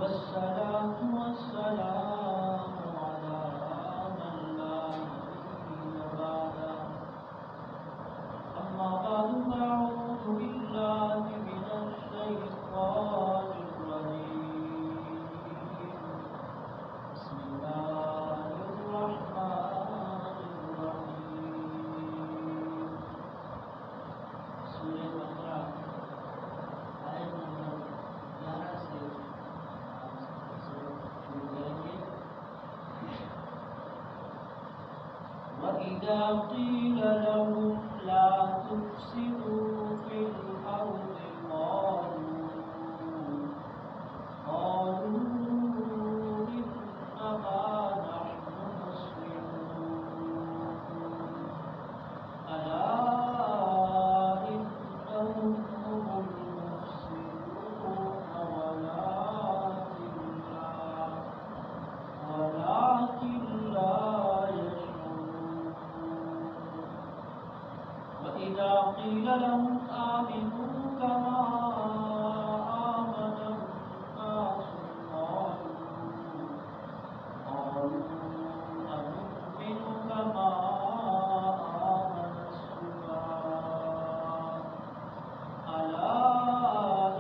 والصلاة والسلام على من لا نبي بعده أما بعد فأعوذ بالله من الشيطان الرجيم بسم الله الرحمن الرحيم سورة بقرہ آیت نمبر 11 سے وَإِذَا قِيلَ لَهُمْ لَا تُفْسِدُوا فِي الْأَرْضِ قَالُوا إِنَّمَا نَحْنُ مُصْلِحُونَ أَلَا إِنَّهُمْ هُمُ الْمُفْسِدُونَ ولكن لا يشعرون وإذا قيل لهم آمنوا كما آمن الناس قالوا أنؤمن كما آمن السفهاء ألا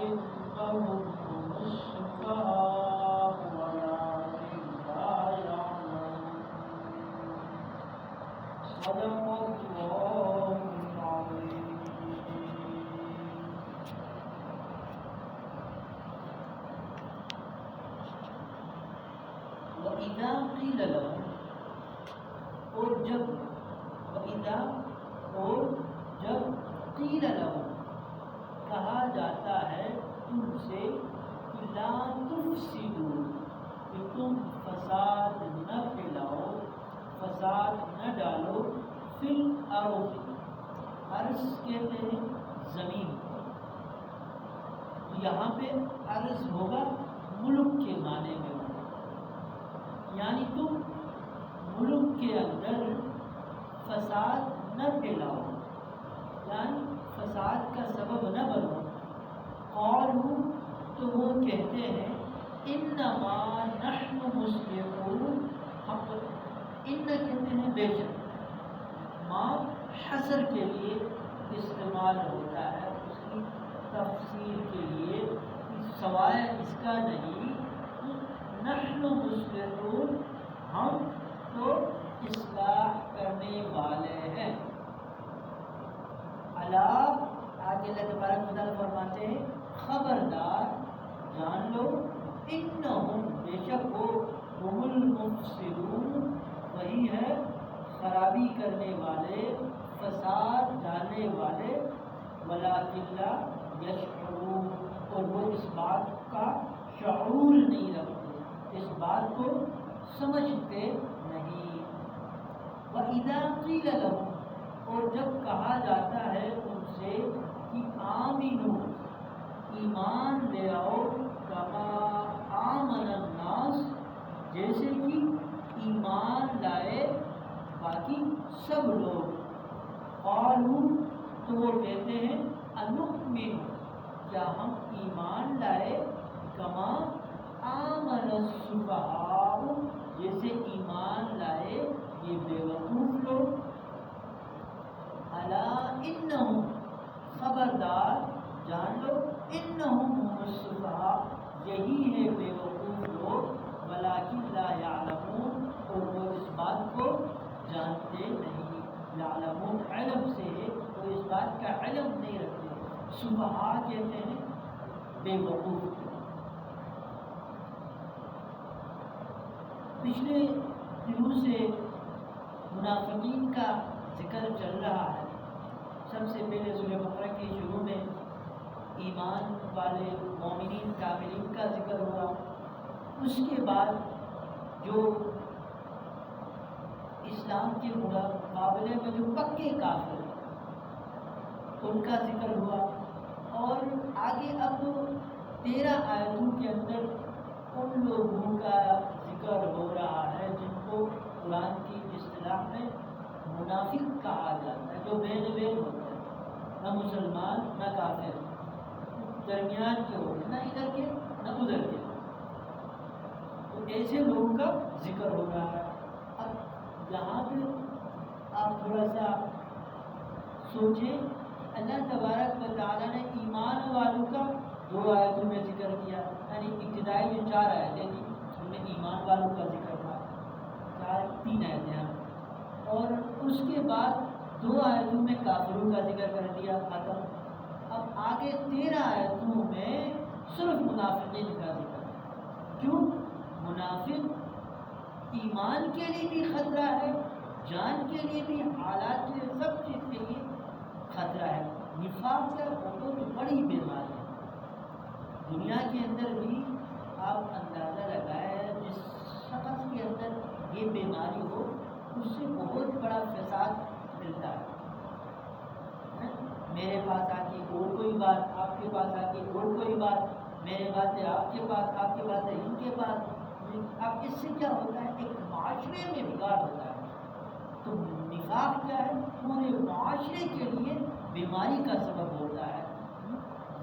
إنهم هم السفهاء ولكن لا يعلمون صدق الله العظيم. وَإِذَا قِيلَ لَهُمْ اور جب قِيلَ لَهُمْ کہا جاتا ہے تم سے کہ لا تفسدوا کہ تم فساد نہ پھیلاؤ، فساد نہ ڈالو، فی الارض ارض کہتے ہیں زمین کو، یہاں پہ ارض ہوگا ملک کے معنی میں ہوگا، یعنی تم ملک کے اندر فساد نہ پھیلاؤ، یعنی فساد کا سبب نہ بنو۔ قالوا تو وہ کہتے ہیں انما نحن مصلحون، ہم ان کہتے ہیں بے شک، ما حصر کے لیے استعمال ہوتا ہے، اس کی تفسیر کے لیے سوائے اس کا نہیں، نحن مصلحون ہم تو اصلاح کرنے والے ہیں۔ الا آگے اللہ تبارک و تعالیٰ فرماتے ہیں خبردار جان لو، انہم بے شک وہ ہم المفسدون وہی ہے خرابی کرنے والے، فساد ڈالنے والے، ولکن لا یشعرون اور وہ اس بات کا شعور نہیں رکھتے، اس بات کو سمجھتے نہیں۔ وَإِذَا قِيلَ لَهُمْ اور جب کہا جاتا ہے ان سے کہ آمنو ایمان لے آؤ، کما آمن الناس جیسے کہ ایمان لائے باقی سب لوگ، قالوا تو وہ کہتے ہیں انؤمن کیا ہم ایمان لائے، کما آمن السفہاء جیسے ایمان لائے یہ بیوقوف لوگ، الا انہم خبردار جان لو، انہم هم السفہاء یہی ہے بیوقوف لوگ، ولکن لا یعلمون اور وہ اس بات کو جانتے نہیں، یعلمون علم سے ہے، وہ اس بات کا علم نہیں رکھتے، سفہاء کہتے ہیں بیوقوف۔ پچھلے دنوں سے منافقین کا ذکر چل رہا ہے۔ سب سے پہلے سورہ بقرہ کے شروع میں ایمان والے مومنین کاملین کا ذکر ہوا، اس کے بعد جو اسلام کے مقابلے میں جو پکے کافر ہیں ان کا ذکر ہوا، اور آگے اب 13 آیتوں کے اندر ان لوگوں کا ذکر ہو رہا ہے جن کو قرآن کی اصطلاح میں منافق کہا جاتا ہے، جو بین بین ہوتا ہے، نہ مسلمان نہ کافر، درمیان کے ہوتے، نہ ادھر کے نہ ادھر کے، ایسے لوگوں کا ذکر ہو رہا ہے۔ اب یہاں پہ آپ تھوڑا سا سوچیں، اللہ تبارک و تعالیٰ نے ایمان والوں کا 2 آیتوں میں ذکر کیا، یعنی ابتدائی جو 4 آیتیں تھیں ان میں ایمان والوں کا ذکر تھا، 3 آیتیں ہیں، اور اس کے بعد 2 آیتوں میں کافروں کا ذکر کر دیا ختم۔ اب آگے 13 آیتوں میں صرف منافقین کا ذکر ہے۔ کیوں؟ منافق ایمان کے لیے بھی خطرہ ہے، جان کے لیے بھی، حالات کے سب چیز کے لیے خطرہ ہے۔ نفاق کا وہ تو بڑی بیماری ہے، دنیا کے اندر بھی آپ اندازہ لگائیں، جس شخص کے اندر یہ بیماری ہو اس سے بہت بڑا فساد ملتا ہے۔ میرے پاس آ کے اور کوئی بات، آپ کے پاس آ کے اور کوئی بات، میرے بات ہے آپ کے پاس، آپ کے بات ہے ان کے پاس۔ اب اس سے کیا ہوتا ہے؟ ایک معاشرے میں بگاڑ ہوتا ہے۔ تو نفاق کیا ہے؟ پورے معاشرے کے لیے بیماری کا سبب ہوتا ہے،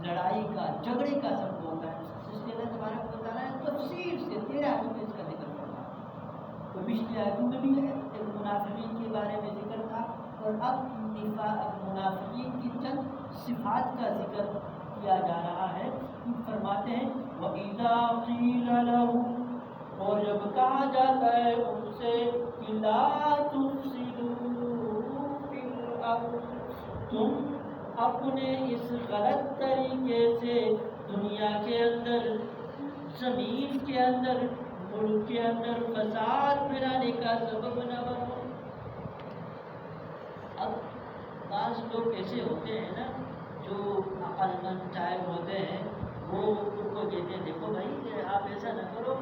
لڑائی کا، جھگڑے کا سبب ہوتا ہے۔ اس لیے اللہ تبارک و تعالیٰ نے تفصیل سے 13 آیتوں میں اس کا ذکر کرنا ہے۔ تو پچھلی آیتوں میں بھی منافقین کے بارے میں ذکر تھا، اور اب منافقین کی چند صفات کا ذکر کیا جا رہا ہے۔ فرماتے ہیں وَإِذَا قِيلَ لَهُمْ، اور جب کہا جاتا ہے ان سے کہ لَا تُفْسِدُوا فِي الْأَرْضِ، تم اپنے اس غلط طریقے سے دنیا کے اندر، زمین کے اندر، ملک کے اندر فساد پھیلانے کا سبب نہ بنو۔ اب بعض لوگ ایسے ہوتے ہیں نا جو عقل مند ٹائپ ہوتے ہیں، وہ ان کو کہتے ہیں دیکھو بھائی آپ ایسا نہ کرو،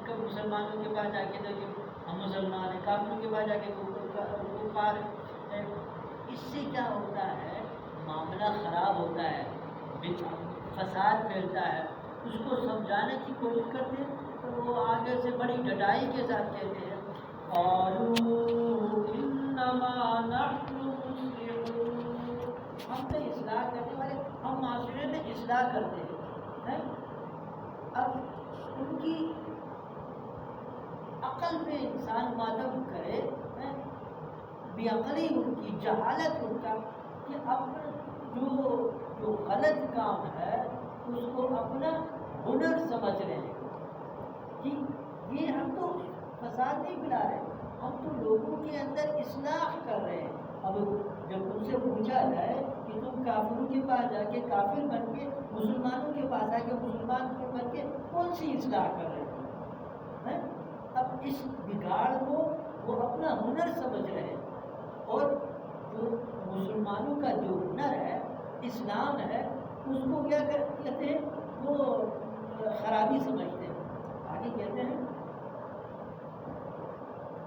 کب مسلمانوں کے پاس جا کے دیکھو ہم مسلمان ہیں، کافروں کے پاس جا کے کفار ہیں۔ اس سے کیا ہوتا ہے؟ معاملہ خراب ہوتا ہے، فساد پھیلتا ہے۔ اس کو سمجھانے کی کوشش کرتے ہیں تو وہ آگے سے بڑی ڈٹائی کے ساتھ کہتے ہیں قالوا انما نحن مصلحون، ہم تو اصلاح کرنے والے، ہم معاشرے میں اصلاح کرتے ہیں۔ اب ان کی عقل پہ انسان ماتم کرے، بے عقلی ان کی، جہالت ان کا، کہ اب جو غلط کام ہے اس کو اپنا ہنر سمجھ رہے ہیں کہ یہ ہم تو فساد نہیں پھیلا رہے، ہم تو لوگوں کے اندر اصلاح کر رہے ہیں۔ اب جب ان سے پوچھا جائے کہ تم کافروں کے پاس جا کے کافر بن کے، مسلمانوں کے پاس آ کے مسلمان بن کے کون سی اصلاح کر رہے ہیں؟ اب اس بگاڑ کو وہ اپنا ہنر سمجھ رہے ہیں، اور جو مسلمانوں کا جو ہنر ہے، اسلام ہے، اس کو کیا کہتے ہیں؟ وہ خرابی سمجھتے ہیں۔ آگے کہتے ہیں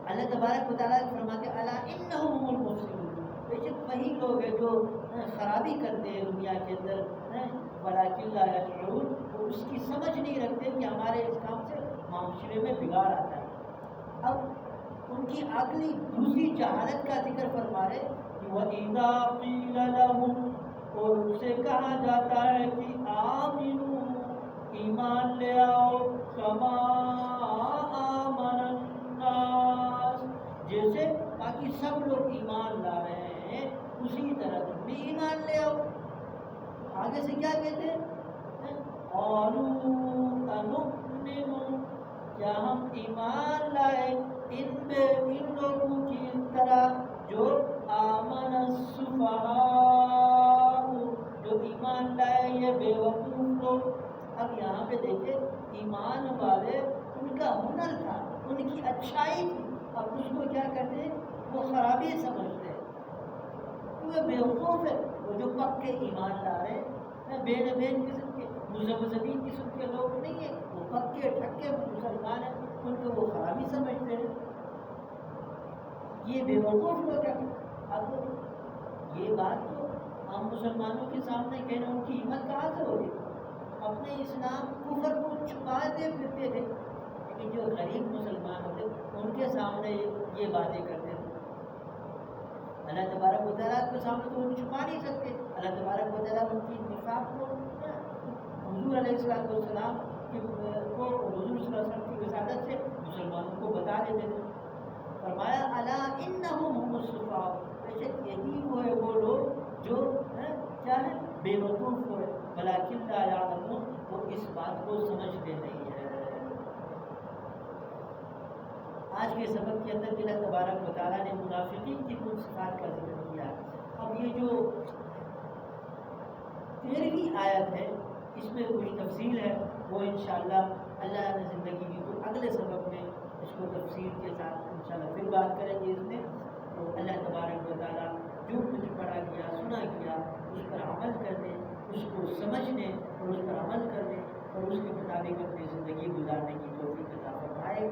اللہ تبارک و تعالیٰ فرماتے ہیں الا انہم هم المفسدون، بے شک وہی لوگ ہیں جو خرابی کرتے ہیں دنیا کے اندر، ولکن لا یشعرون، وہ اس کی سمجھ نہیں رکھتے کہ ہمارے اس کام سے معاشرے میں بگاڑ آتا ہے۔ اب ان کی عقلی دوسری جہالت کا ذکر فرما رہے کہ وَإِذَا قِيلَ لَهُمْ، اور ان سے کہا جاتا ہے کہ آمنوا، ایمان لے آؤ، کما آمن الناس، جیسے باقی سب لوگ ایمان لا رہے ہیں اسی طرح تم بھی ایمان لے آؤ۔ آگے سے کیا کہتے ہیں؟ قالوا انؤمن، کیا ہم ایمان لائے ان لوگوں کی طرح جو آمن السفہاء، جو ایمان لائے یہ بے وقوف لوگ۔ اب یہاں پہ دیکھیں ایمان والے، ان کا ہنر تھا، ان کی اچھائی تھی، اب اس کو کیا کرتے ہیں؟ وہ خرابی سمجھتے ہیں۔ وہ بے وقوف ہے، وہ جو پکے ایمان لا رہے ہیں، بے نبین قسم کے، مذہبین قسم کے لوگ نہیں ہیں، وہ پکے ٹھکے مسلمان ہیں، ان کو وہ خرابی سمجھتے ہیں، یہ بے وقوف لوگ ہیں۔ اب یہ بات تو ہم مسلمانوں کے سامنے کہنا ان کی ہمت کہاں سے ہوگی؟ اپنے اسلام کفر کو چھپاتے پھرتے تھے، لیکن جو غریب مسلمان ہوتے ان کے سامنے یہ باتیں کرتے تھے۔ اللہ تبارک و تعالیٰ کے سامنے تو ان چھپا نہیں سکتے، اللہ تبارک و تعالیٰ ان کی نفاق کو حضور علیہ السلام کو حضور صلی اللہ علیہ وسلم کی وسادت سے مسلمانوں کو بتا دیتے تھے. فرمایا الا انہم هم الصفاء، بے شک یہی وہ ہے وہ لوگ جو کیا ہے بے وقوف ہوئے، ولکن لا یعلمون، وہ اس بات کو سمجھتے نہیں ہے. آج کے سبق کے اندر اللہ تبارک و تعالیٰ نے منافقین کی کچھ صفات کا ذکر کیا. اب یہ جو 13ویں آیت ہے اس میں کچھ تفصیل ہے، وہ انشاءاللہ اللہ نے زندگی کی تو اگلے سبق میں اس کو تفصیل کے ساتھ انشاءاللہ پھر بات کریں گے. اس میں تو اللہ تبارک و تعالیٰ جو کچھ پڑھا گیا سنا گیا اس پر عمل کرنے، اس کو سمجھنے اور اس پر عمل کرنے اور اس کے مطابق اپنی زندگی گزارنے کی توفیق عطا فرمائے.